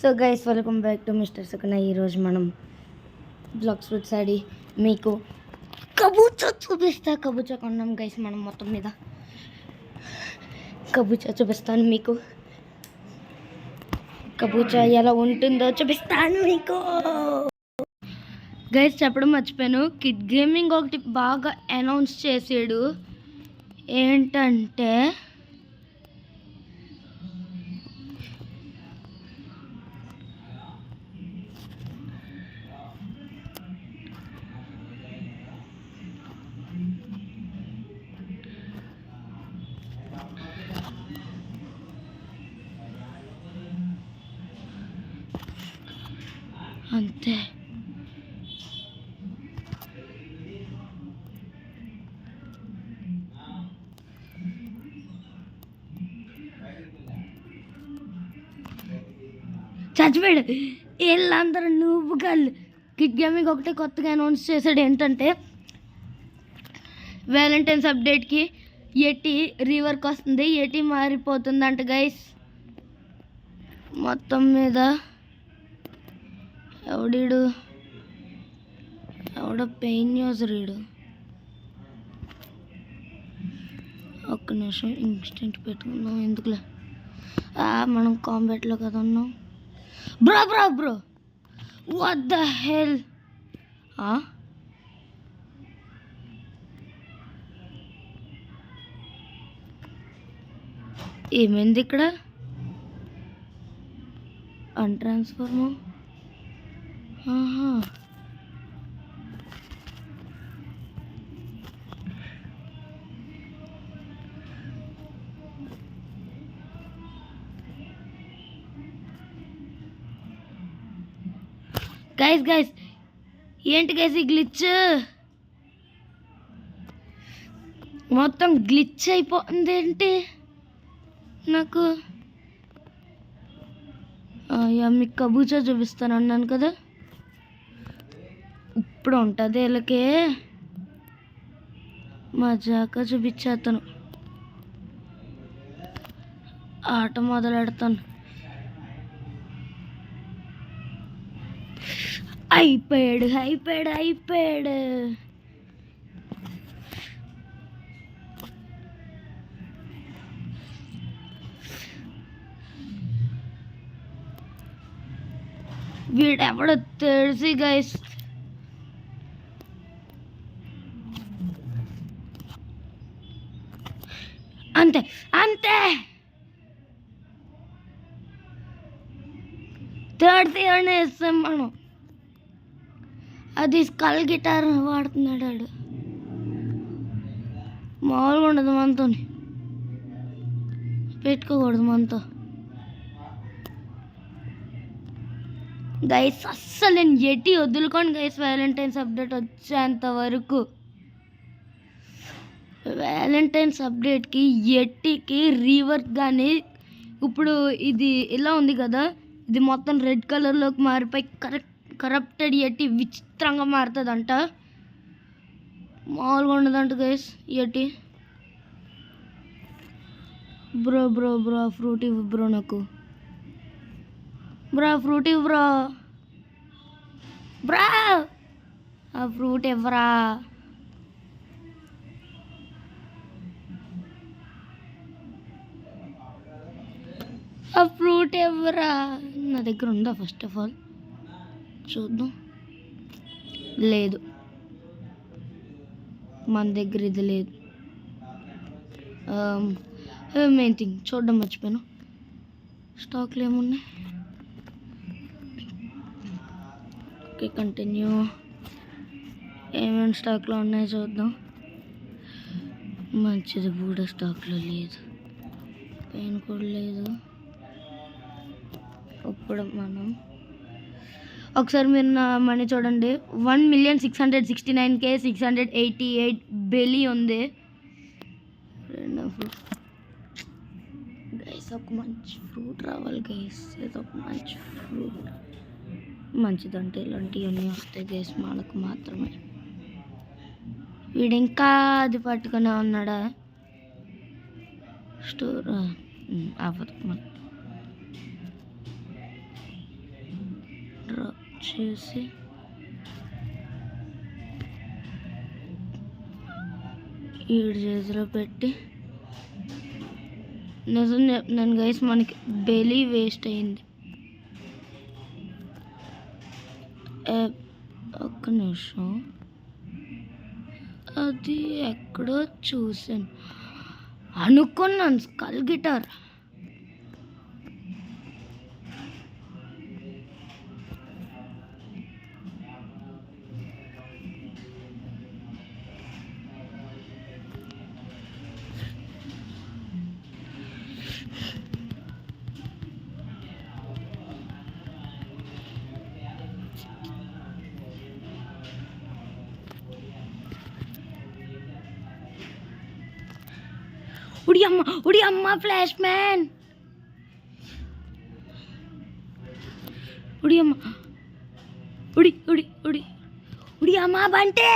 So guys welcome back to mister సుకన. ఈరోజు మనం బ్లాగ్స్ ఫుడ్ సాడి మీకు కబూచా చూపిస్తా. కబూచా కొన్నాం గైస్ మనం మొత్తం మీద. కబూచా చూపిస్తాను మీకు. కబూచా ఎలా ఉంటుందో చూపిస్తాను మీకు. గైస్ చెప్పడం మర్చిపోయాను, కిడ్ గేమింగ్ ఒకటి బాగా అనౌన్స్ చేసాడు. ఏంటంటే అంతే, చచ్చిపోయాడు. వీళ్ళందరూ నువ్వుగా కిడ్ గేమింగ్ ఒకటే కొత్తగా అనౌన్స్ చేశాడు. ఏంటంటే వ్యాలంటైన్స్ అప్డేట్కి ఎటి రీవర్క్ వస్తుంది, ఎటి మారిపోతుందంట గైస్. మొత్తం మీద ఎవడో పెయిన్ యూజర్ రీడు. ఒక్క నిమిషం ఇన్స్టెంట్ పెట్టుకుందాం, ఎందుకులే. మనం కాంబాట్లో కదా ఉన్నాం. Bro what the hell. ఏమైంది ఇక్కడ? అన్ట్రాన్స్ఫార్మర్. గైస్ ఏంటి గైస్ ఈ గ్లిచ్? మొత్తం గ్లిచ్ అయిపోతుంది ఏంటి నాకు? మీకు కబూచా చూపిస్తాను అన్నాను కదా, ఇప్పుడు ఉంటుంది వీళ్ళకి మజాగా చూపించేస్తాను. ఆట మొదలెడతాను. అయిపోయాడు. వీడెవడో తెలిసి గైస్ అంతే థర్డ్ థియర్నే ఇస్తాం మనం. అది స్కల్ గిటార్ వాడుతున్నాడు వాడు. మామూలుగా ఉండదు మనతో, పెట్టుకోకూడదు మనతో గైస్. అస్సలు నేను ఎటి వదులుకోండి గైస్. వ్యాలంటైన్స్ అప్డేట్ వచ్చేంత వరకు, వ్యాలంటైన్స్ అప్డేట్కి ఎట్టికి రీవర్క్ కానీ, ఇప్పుడు ఇది ఇలా ఉంది కదా, ఇది మొత్తం రెడ్ కలర్లోకి మారిపోయి కరప్టెడ్ ఎట్టి విచిత్రంగా మారుతుందంట. మామూలుగా ఉండదంట గైస్ ఎట్టి. బ్రో ఫ్రూట్ ఇవ్వు బ్రో, నాకు ఫ్రూట్ ఇవ్వరా ఆ ఫ్రూట్ ఇవ్వరా. ఆ ఫ్రూట్ ఇవ్వరా. నా దగ్గర ఉందా ఫస్ట్ ఆఫ్ ఆల్ చూద్దాం. లేదు, మన దగ్గర ఇది లేదు. మెయిన్ థింగ్ చూడడం మర్చిపోయాను, స్టాక్లు ఏమున్నాయి. Okay continue. ఏమేమి స్టాక్లో ఉన్నాయో చూద్దాం. మంచిది, కూడా స్టాక్లో లేదు, పెయిన్ కూడా లేదు. ఇప్పుడు మనం ఒకసారి మీరు నా మనీ చూడండి. 1,669,688 బెలీ ఉంది. గైస్ ఒక మంచి ఫ్రూట్ రావాలి గైస్, ఏదో ఒక మంచి ఫ్రూట్. మంచిదంటే ఇలాంటివన్నీ వస్తాయి గైస్ మనకు మాత్రమే. వీడు ఇంకా అది పట్టుకునే ఉన్నాడా? స్టోర్ అవ్వదు. డ్రాప్ చేసి ఈడు చేతిలో పెట్టి నిజం చెప్తున్నాను గైస్, మనకి బెలీ వేస్ట్ అయింది. ఒక్క నిమిషం, అది ఎక్కడో చూసాను అనుకున్నాను, స్కల్ గిటార్. ఉడి అమ్మ ఫ్లాష్ మ్యాన్, ఉడి అమ్మ, ఉడి అమ్మ బంటే,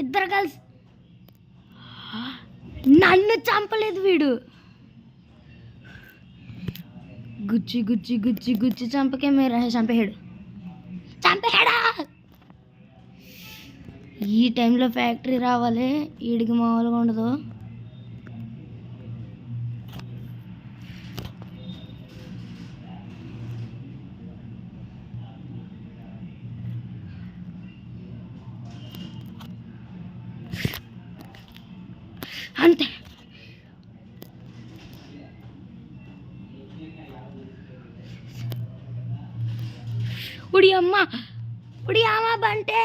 ఇద్దరు కలిసి నన్ను చంపలేదు వీడు. గుచ్చి గుచ్చి గుచ్చి గుచ్చి చంపకే మీరు చంపేశాడా. ఈ టైంలో ఫ్యాక్టరీ రావాలి, వీడికి మామూలుగా ఉండదు. అంతే, ఉడి అమ్మ బంటే,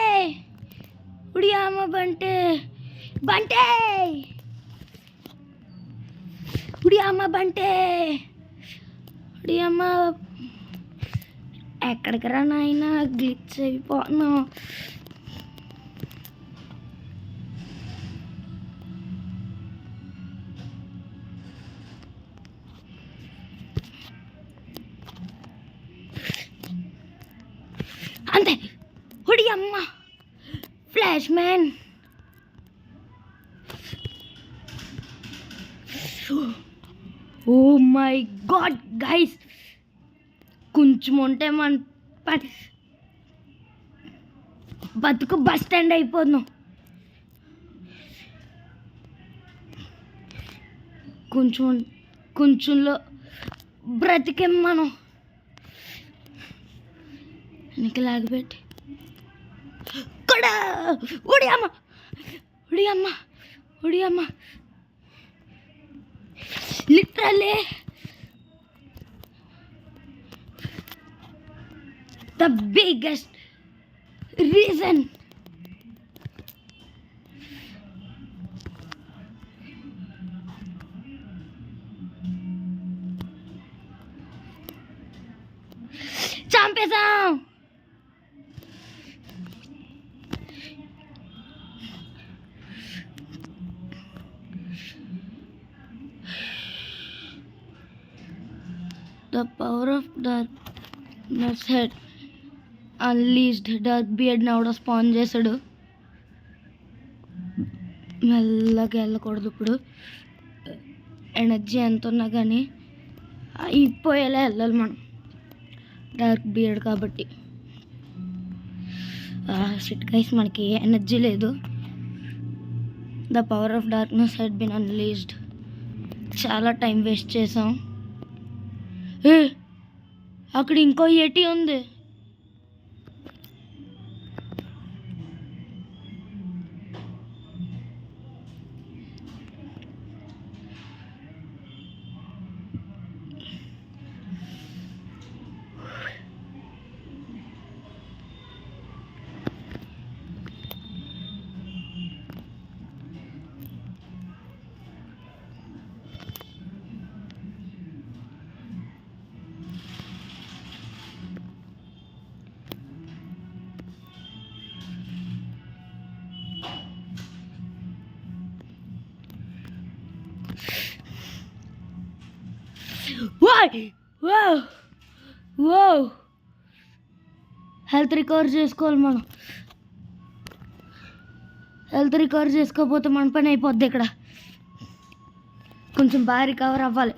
బంటే ఎక్కడికి రా నాయన, గ్లిచ్ అయిపోతున్నావు. అంతే, ఉడి అమ్మ flash man. Oh my God guys, కొంచెం ఉంటే మన బతుకు బస్ స్టాండ్ అయిపోతున్నాం. కొంచెంలో బ్రతికేం మనం. నీకు లాగిపెట్టి కూడా ఉడి అమ్మ లిటరల్లీ ద బిగ్గెస్ట్ రీజన్. చంపేశాం. The power of darkness had unleashed. Dark బియర్డ్ని ఆవిడ స్పాన్ చేశాడు. మెల్లగా వెళ్ళకూడదు ఇప్పుడు, ఎనర్జీ ఎంత ఉన్నా కానీ అయిపోయేలా వెళ్ళాలి మనం, డార్క్ బియర్డ్ కాబట్టి. షిట్ గైస్, మనకి ఎనర్జీ లేదు. The power of darkness had been unleashed. చాలా టైం వేస్ట్ చేసాం. అక్కడ ఇంకో ఎటి ఉంది. హెల్త్ రికవర్ చేసుకోవాలి మనం. హెల్త్ రికవర్ చేసుకోకపోతే మన పని అయిపోద్ది. ఇక్కడ కొంచెం బాగా రికవర్ అవ్వాలి.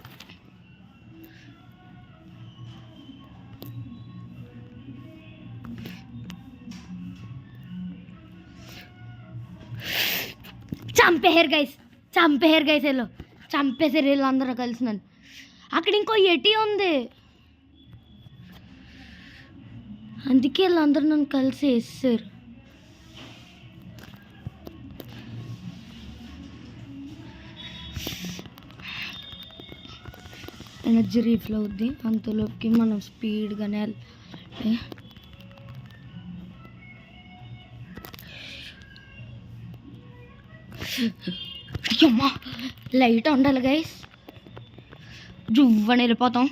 చంపేశారు గైస్ వీళ్ళు చంపేశారు వీళ్ళు అందరూ కలిసి నన్ను. అక్కడ ఇంకో ఎటి ఉంది, అందుకే వీళ్ళందరూ నన్ను కలిసి వేసారు. ఎనర్జీ రీఫిల్ అవుద్ది, అంతలోకి మనం స్పీడ్గానే అమ్మా లైట్ ఉండాలి గైస్, జువ్వని వెళ్ళిపోతాం.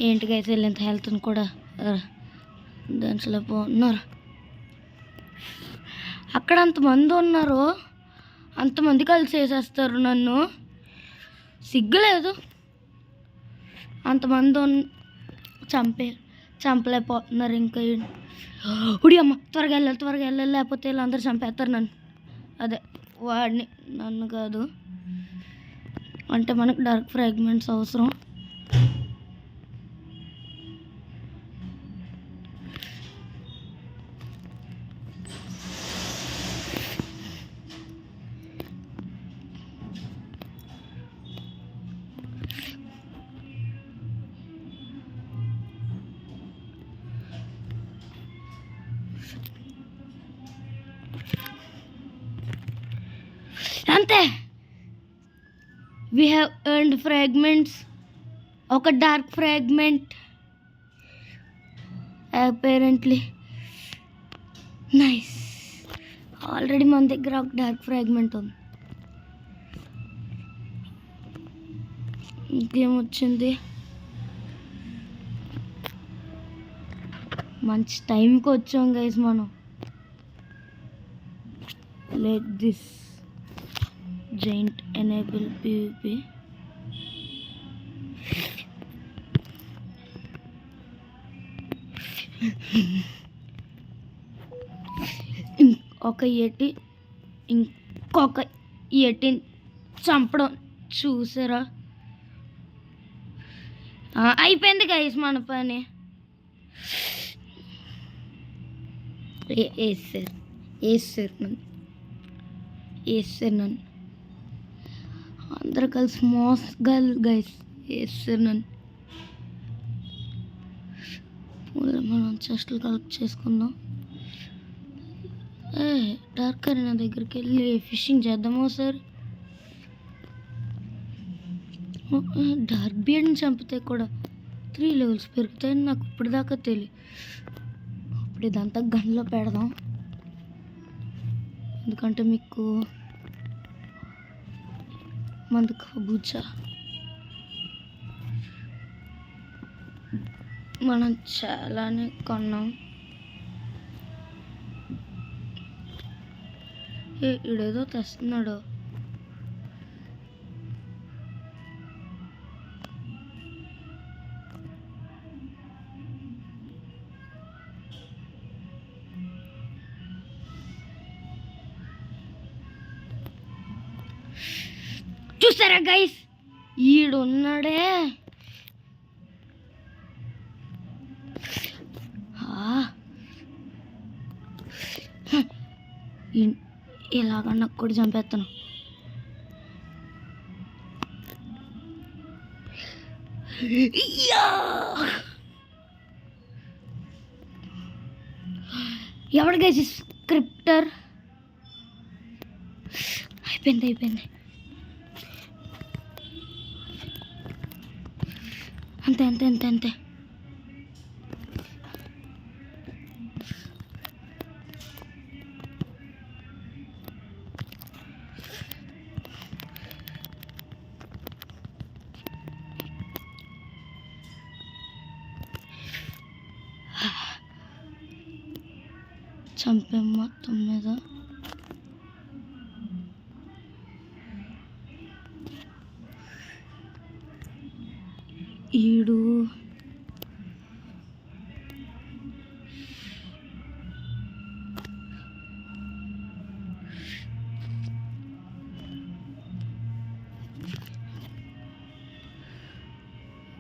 ఏంటి గైస్ వెళ్ళేంత హెల్త్ని కూడా డాన్స్లో ఉన్నారు. అక్కడ అంతమంది ఉన్నారు, అంతమంది కలిసి వేసేస్తారు నన్ను, సిగ్గులేదు. అంతమంది చంపలేకపోతున్నారు. ఇంకా ఉడి అమ్మ త్వరగా వెళ్ళాలి లేకపోతే వీళ్ళందరూ చంపేస్తారు నన్ను. అదే వాడిని, నన్ను కాదు. అంటే మనకు డార్క్ ఫ్రాగ్మెంట్స్ అవసరం. అంతే, వీ హ్యావ్ ఎర్న్డ్ ఫ్రాగ్మెంట్స్. ఒక dark fragment apparently. Nice, already మన దగ్గర ఒక డార్క్ ఫ్రాగ్మెంట్ ఉంది. ఇంకేమొచ్చింది, మంచి టైంకి వచ్చాం గైస్ మనం. Let this giant enable PvP. ఒక ఎటి ఇంకొక ఎటిని చంపడం చూసారా? అయిపోయింది గైస్ మన పని. వేసారు నన్ను అందరు కలిసి మోసగాల్ గైస్ వేసారు నన్ను. మనం చెస్ట్లు కలెక్ట్ చేసుకుందాం. డార్క్ అరేనా దగ్గరికి వెళ్ళి ఫిషింగ్ చేద్దామో సార్. డార్క్ బియర్డ్ని చంపితే కూడా 3 levels పెరుగుతాయని నాకు ఇప్పుడు దాకా తెలియదు. ఇప్పుడు ఇదంతా గన్లో పెడదాం, ఎందుకంటే మీకు మందు కబూచా మనం చాలానే కొన్నాం. ఇడేదో తెస్తున్నాడు. చూసారా గైస్, ఈడున్నాడే. ఇలాగ నాకు కూడా చంపేస్తాను. ఎవడు గైస్ స్క్రిప్టర్? అయిపోయింది. అంతే. చంపే మొత్తం మీద ఈడు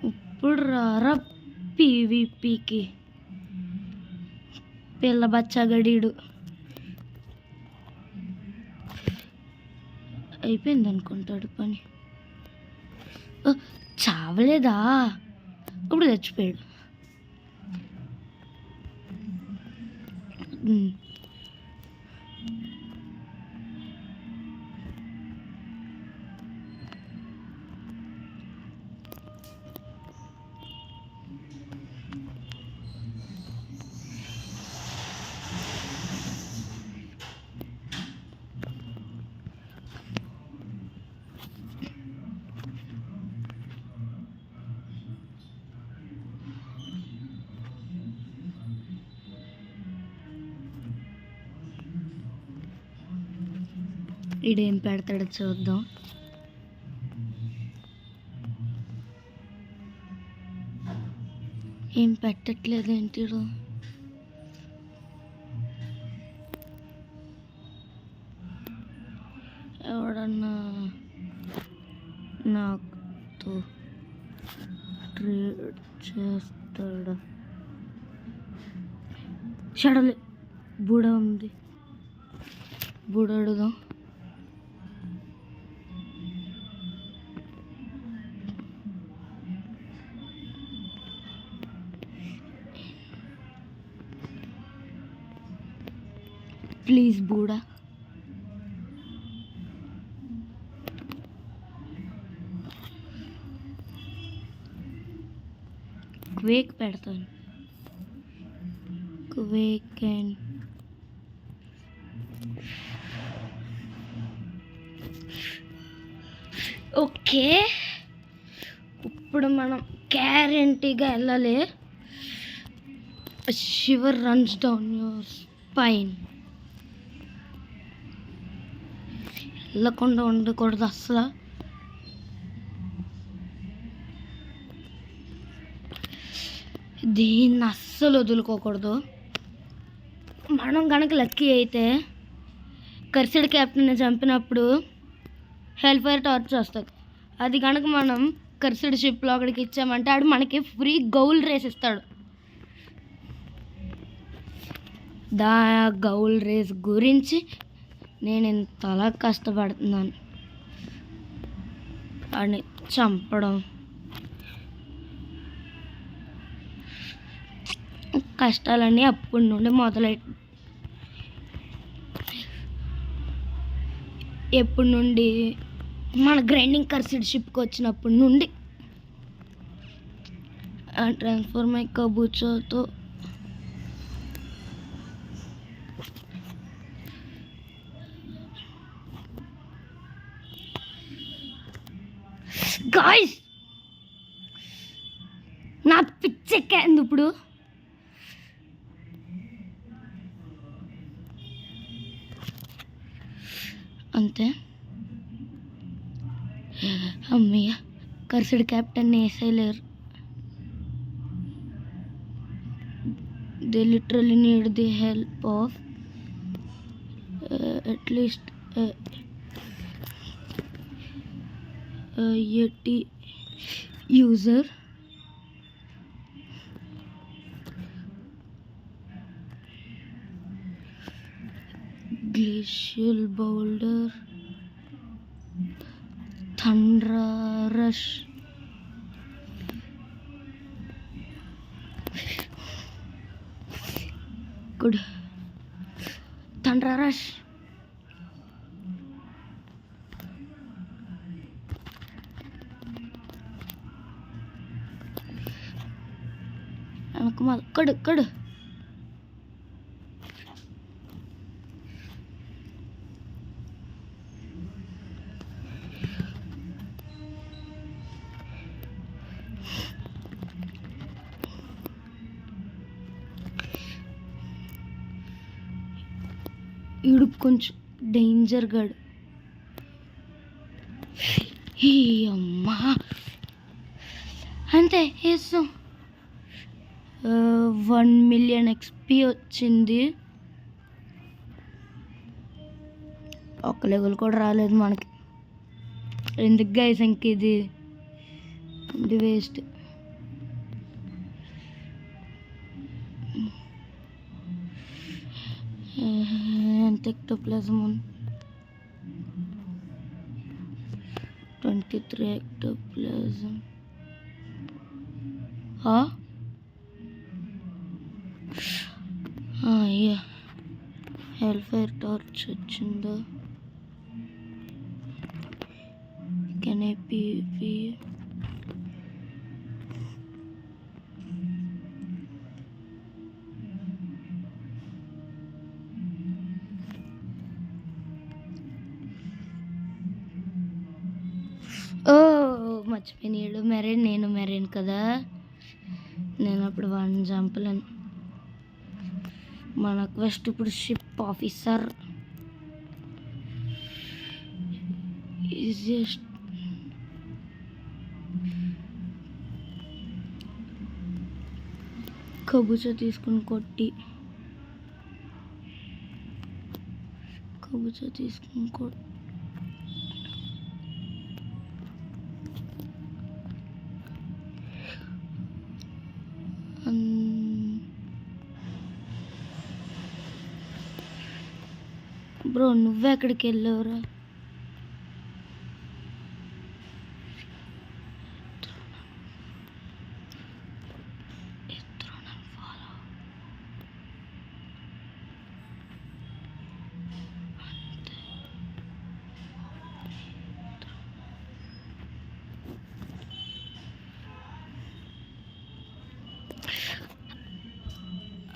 ఇప్పుడు రారా పీవీపీకి పిల్ల బచ్చగడీడు. అయిపోయింది అనుకుంటాడు పని. చావలేదా? ఇప్పుడు చచ్చిపోయాడు. ఈడేం పెడతాడో చూద్దాం. ఏం పెట్టట్లేదు ఏంటిడు? ఎవడన్నా నాతో ట్రేడ్ చేస్తాడా? షడలే బూడ ఉంది, బూడ అడుగుదాం. ప్లీజ్ బూడా. క్వేక్ పెడతాను. Quake and okay. ఇప్పుడు మనం గ్యారెంటీగా వెళ్ళాలి. Shiver runs down your spine. వెళ్ళకుండా ఉండకూడదు అసలు. దీన్ని అస్సలు వదులుకోకూడదు. మనం కనుక లక్కీ అయితే కర్సిడ్ క్యాప్టెన్ని చంపినప్పుడు హెల్ ఫైర్ టార్చ్ వస్తుంది. అది కనుక మనం కర్సిడ్ షిప్లో అక్కడికి ఇచ్చామంటే ఆడు మనకి ఫ్రీ గౌల్ రేస్ ఇస్తాడు. దా గౌల్ రేస్ గురించి నేను ఇంతలా కష్టపడుతున్నాను. వాడిని చంపడం కష్టాలన్నీ అప్పటి నుండి మొదలై ఎప్పటి నుండి మన గ్రైండింగ్ కర్సిడ్ షిప్కి వచ్చినప్పటి నుండి ట్రాన్స్ఫార్మ్ అయ్యి కబూచోతో గాయ్స్ నా పిచ్చెక్కింది ఇప్పుడు. అంతే అమ్మయ్య, కర్సిడ్ క్యాప్టెన్ వేసేయలేరు. They literally need the help of at least Yeti user. Glacial boulder, Thunder Rush. Good. Thunder Rush. కడు ఈడు కొంచెం డేంజర్ గడు. అమ్మా అంతే వేస్తాం. 1 మిలియన్ XP వచ్చింది. ఒక లెవెల్ కూడా రాలేదు మనకి. ఎందుకు గైస్ ఇంక ఇది వేస్ట్. ఎంత ectoplasm 3 ectoplasm. Yeah. Hellfire torch వచ్చిందా? Can I PV? మర్చిపోయినాడు మెరైన్. నేను మెరైన్ కదా, నేను అప్పుడు వాడిని చంపలేను. మన క్వెస్ట్ ఇప్పుడు షిప్ ఆఫీసర్. ఈజియెస్ట్ కబుచా తీసుకుని కొట్టి బ్రో నువ్వెక్కడికి వెళ్ళావురా?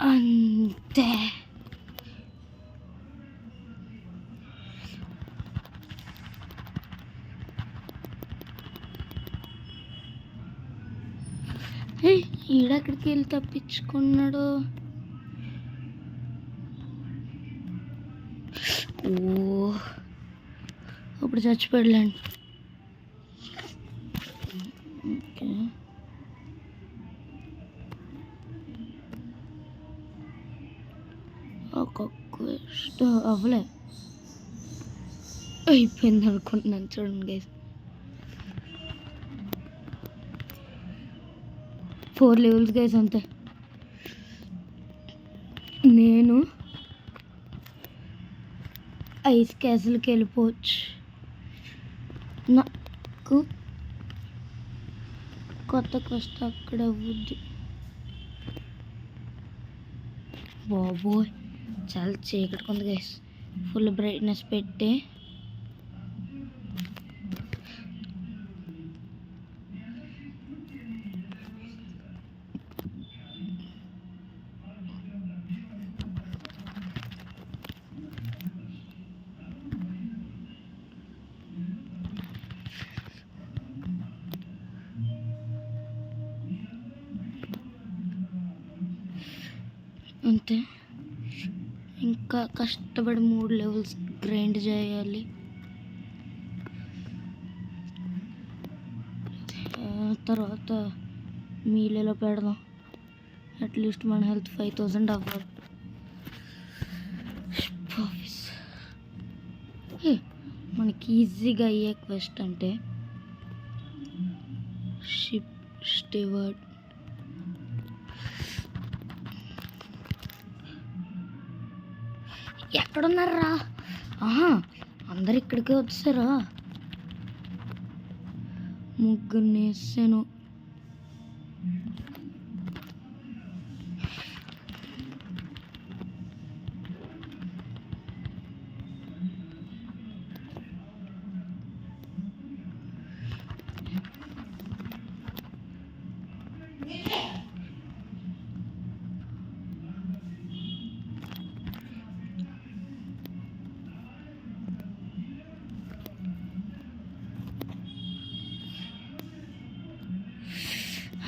అంతే. ఈడెక్కడికి వెళ్ళి తప్పించుకున్నాడు? ఇప్పుడు చచ్చిపోయాడులేండి. ఓకే, ఒక క్వెస్ట్ అవ్వలే, అయిపోయింది అనుకుంటున్నాను. చూడండి గైస్, 4 levels గైస్ అంతే. నేను ఐస్ క్యాసిల్కి వెళ్ళిపోవచ్చు. నాకు కొత్త క్వెస్ట్ అక్కడ అవ్వద్ది. బాబోయ్ చాలా చీకటిగా ఉంది గైస్. ఫుల్ బ్రైట్నెస్ పెట్టి అంతే. ఇంకా కష్టపడి 3 levels గ్రైండ్ చేయాలి. తర్వాత మీలలో పెడదాం. అట్లీస్ట్ మన హెల్త్ 5000 అవ్వాలి. మనకి ఈజీగా అయ్యే క్వెస్ట్ అంటే షిప్ స్టీవర్డ్. ఎక్కడున్నారా? అందరు ఇక్కడికే వచ్చారా? ముగ్గురిని వేసాను.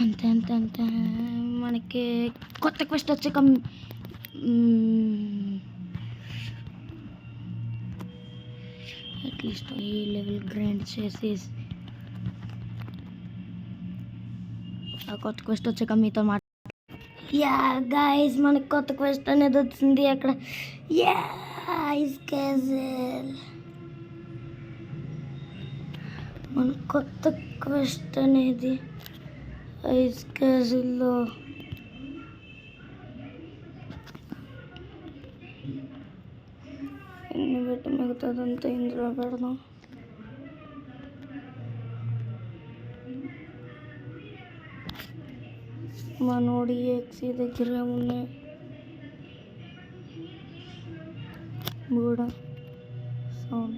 అంతే అంతే అంతే. మనకి కొత్త క్వెస్ట్ వచ్చాక అట్లీస్ట్ ఈ లెవెల్ గ్రైండ్ చేసి ఆ కొత్త క్వెస్ట్ వచ్చాక మీతో యా గైస్, మనకి కొత్త క్వెస్ట్ అనేది వచ్చింది. అక్కడ ఐస్ క్యాసిల్. మన కొత్త క్వెస్ట్ అనేది ఐస్ క్యాసిల్లో ఎన్ని పెట్టి మిగతాదంతా ఇందులో పెడదాం. మనోడి ఎక్సీ దగ్గర ఉన్నాయి కూడా సౌండ్.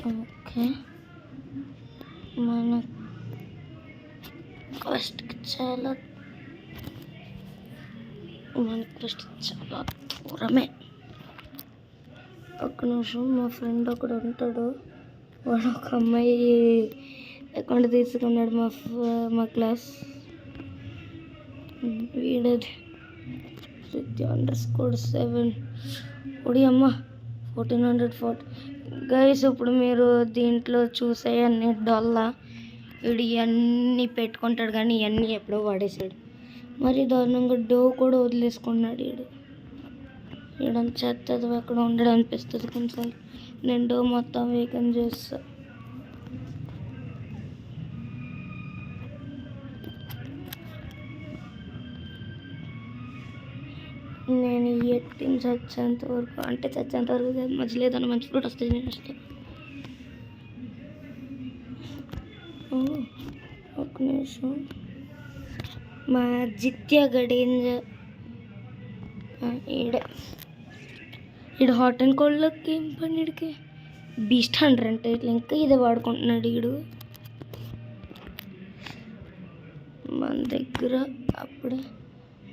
ఓకే, మన క్వెస్ట్కి చాలా దూరమే. ఒక్క నిమిషం, మా ఫ్రెండ్ ఒకడు ఉంటాడు, వాడు ఒక అమ్మాయి అకౌంట్ తీసుకున్నాడు మా క్లాస్. వీడది _7 ఒడి అమ్మ 1440 గైస్. ఇప్పుడు మీరు దీంట్లో చూసే అన్ని డొల్లా, వీడు ఇవన్నీ పెట్టుకుంటాడు కానీ ఇవన్నీ ఎప్పుడో వాడేసాడు. మరి దారుణంగా డో కూడా వదిలేసుకున్నాడు. వీడంత చెత్తది అక్కడ ఉండడం అనిపిస్తుంది కొంచెం. నేను డో మొత్తం వేకం చేస్తా. నేను ఈ ఎట్టిని చచ్చేంత వరకు, అంటే చచ్చేంత వరకు కాదు, మధ్యలో ఏదైనా మంచి ఫ్రూట్ వస్తుంది నేను వస్తాను. ఒక నిమిషం, మా జిత్య గడేంజ ఈడు హాట్ అండ్ కోల్డ్లోకి ఏం పని వీడికి? బీస్ట్ 100 అంటే ఇట్లా ఇంకా ఇదే వాడుకుంటున్నాడు వీడు.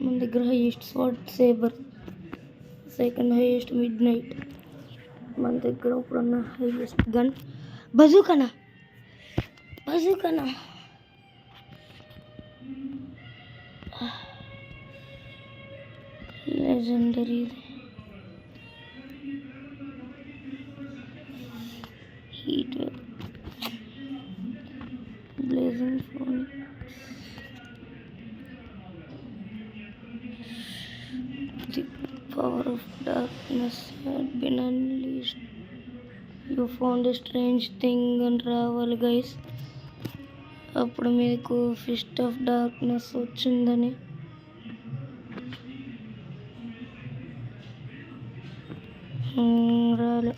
మన దగ్గర highest swat sabre, second highest midnight. మన దగ్గర ఇప్పుడున్న హైయెస్ట్ గన్ బజూకానా legendary. Heat blazing phone. The power of darkness had been unleashed. You found a strange thing అని రావాలి గైస్. అప్పుడు మీకు ఫిస్ట్ ఆఫ్ డార్క్నెస్ వచ్చిందని. రాలే.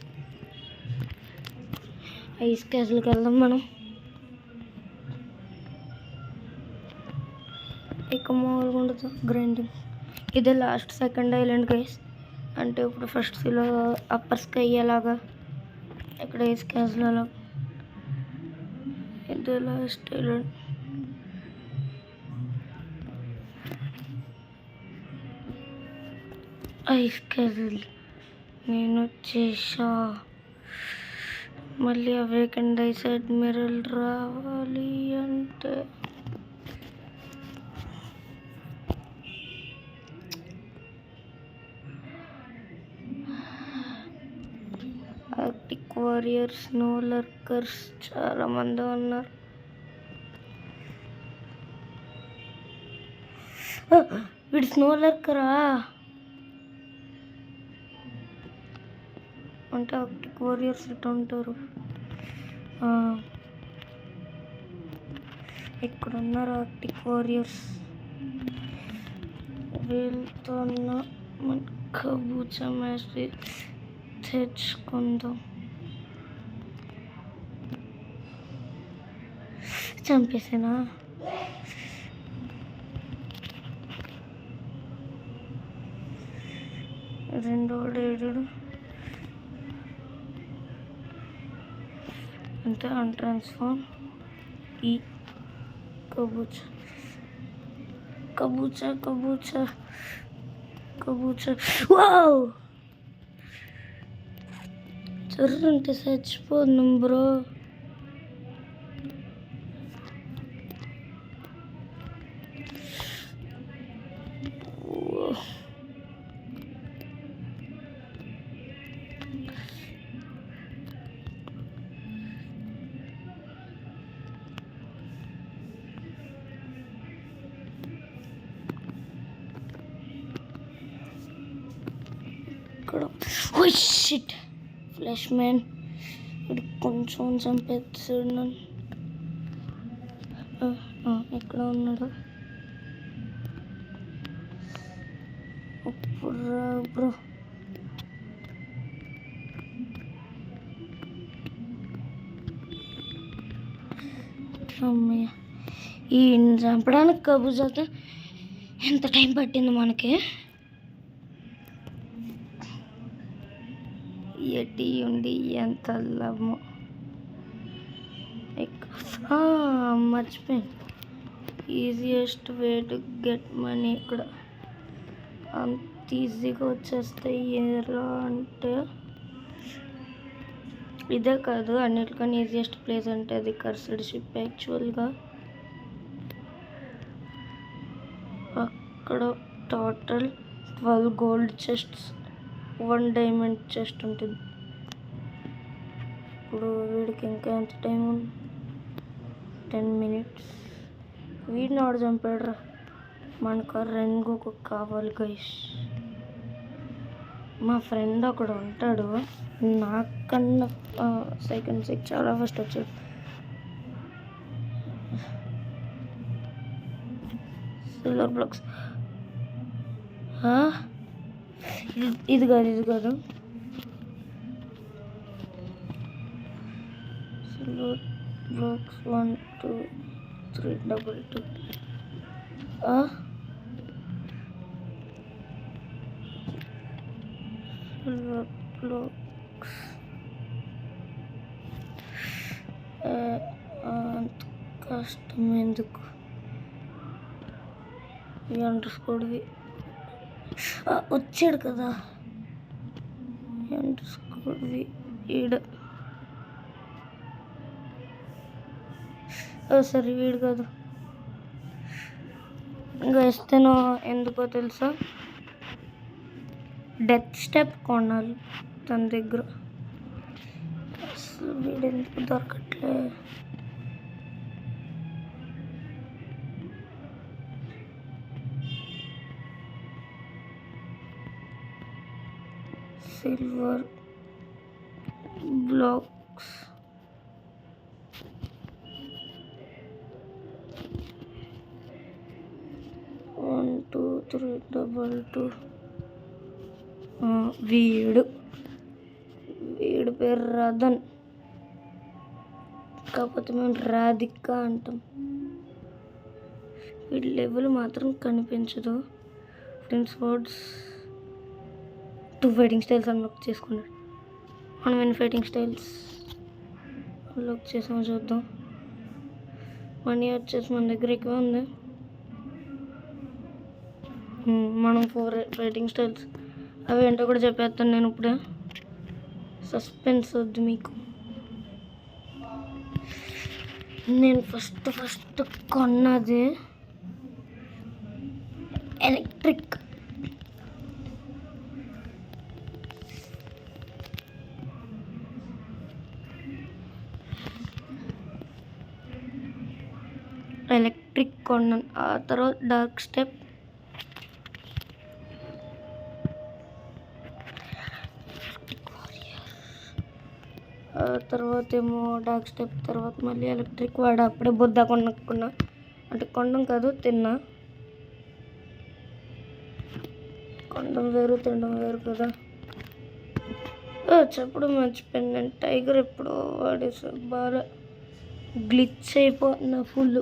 ఐస్ క్యాస్ట్కి వెళ్దాం మనం. ఇక మామూలుగా ఉండదు గ్రైండింగ్. ఇదే లాస్ట్ సెకండ్ ఐలాండ్ గైస్. అంటే ఇప్పుడు ఫస్ట్ సిలో అప్పర్ స్కై అలాగా, ఇక్కడ ఐస్ క్యాస్ల్ అలా. ఇదే లాస్ట్ ఐలాండ్. ఐస్ క్యాస్ల్ నేను వచ్చేసా. మళ్ళీ అవేకెండ్ ఐస్ అడ్మిరల్ రావాలి అంటే ఆర్టిక్ వారియర్స్, స్నో లర్కర్స్ చాలా మంది ఉన్నారు. వీడు స్నో లర్కరా అంటే ఆర్టిక్ వారియర్స్ ఇట్లా ఉంటారు. ఇక్కడ ఉన్నారు ఆర్టిక్ వారియర్స్. వీళ్ళతో మన కబూచా మ్యాచ్ తెచ్చుకుందాం. చంపేసానా? రెండోడు ఏడు అంటే అన్ట్రాన్స్ఫార్మ్. ఈ కబూచా కబూచా కబూచా కబూచా. వావ్, చర్రంటే చచ్చిపోతున్నాం బ్రో. షిట్, ఫ్లాష్ మ్యాన్ కొంచెం చంపేస్తాడు నన్ను. ఎక్కడ ఉన్నాడు? బ్రో అమ్మయ్య ఈ చంపడానికి కబుజాత ఎంత టైం పట్టింది మనకి. ఎట్టి ఉండి ఎంత లాభము. మర్చిపోయాను, easiest way to get money ఇక్కడ అంత ఈజీగా వచ్చేస్తాయి. ఎలా అంటే ఇదే కాదు, అన్నిటికన్నా ఈజియెస్ట్ ప్లేస్ అంటే అది కర్సడ్ షిప్. యాక్చువల్గా అక్కడ total 12 gold chests, 1 diamond chest ఉంటుంది. ఇప్పుడు వీడికి ఇంకా ఎంత టైం ఉంది? 10 మినిట్స్. వీడిని ఆడు చంపాడురా. మనకు రెండుకు కావాలి గైస్. మా ఫ్రెండ్ ఒకడు ఉంటాడు, నాకన్నా సెకండ్స్ చాలా ఫస్ట్ వచ్చాడు. సిల్వర్ బ్లాక్స్ ఇది కాదు సిల్వర్ బ్లాక్స్ 1 2 3 2 సిల్వర్ బ్లాక్స్ అంత కష్టం ఎందుకు? అండర్స్కోడ్వి వచ్చాడు కదా, అండర్స్కోడ్వి ఈడ. సరే వీడు కాదు. ఇంకా ఇస్తేనో ఎందుకో తెలుసా, డెత్ స్టెప్ కొనాలి తన దగ్గర. అసలు వీడు ఎందుకు దొరకట్లే? సిల్వర్ బ్లాక్స్ వన్ టూ 3 2 వీడు పేరు రథన్, కాకపోతే మేము రాధిక అంటాం. వీడి లెవెల్ మాత్రం కనిపించదు. Friends words 2 fighting styles unlock చేసుకున్నాడు. మనం ఎన్ని ఫైటింగ్ స్టైల్స్ అన్లాక్ చేసామో చూద్దాం. మనీ వచ్చేసి మన దగ్గర ఎక్కువ ఉంది. మనం 4 ఫైటింగ్ స్టైల్స్, అవి ఏంటో కూడా చెప్పేస్తాను నేను ఇప్పుడే. సస్పెన్స్ వద్దు మీకు. నేను ఫస్ట్ కొన్నది ఎలక్ట్రిక్. కొన్నాను. ఆ తర్వాత డార్క్ స్టెప్, తర్వాత ఏమో డార్క్ స్టెప్, తర్వాత మళ్ళీ ఎలక్ట్రిక్. వాడు అప్పుడే బొద్దా కొనుక్కున్నా, అంటే కొనడం కాదు తిన్నా. కొనడం వేరు తినడం వేరు కదా. చెప్పడం మర్చిపోయింది, నేను టైగర్ ఎప్పుడో వాడేసాను. బాగా గ్లిచ్ అయిపోతున్నా, ఫుల్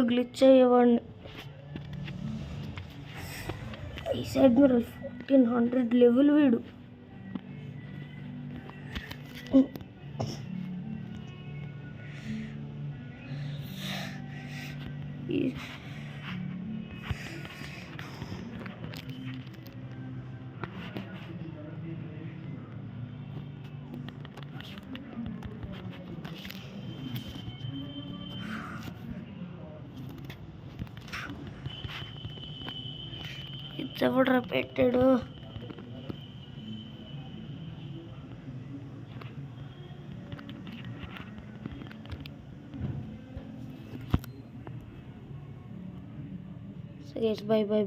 గ్లిచ్ అయ్యేవాడిని. ఐస్ అడ్మిరల్ 1400 లెవెల్ వీడు. ఎవడ్రా పెట్టాడు? Bye by.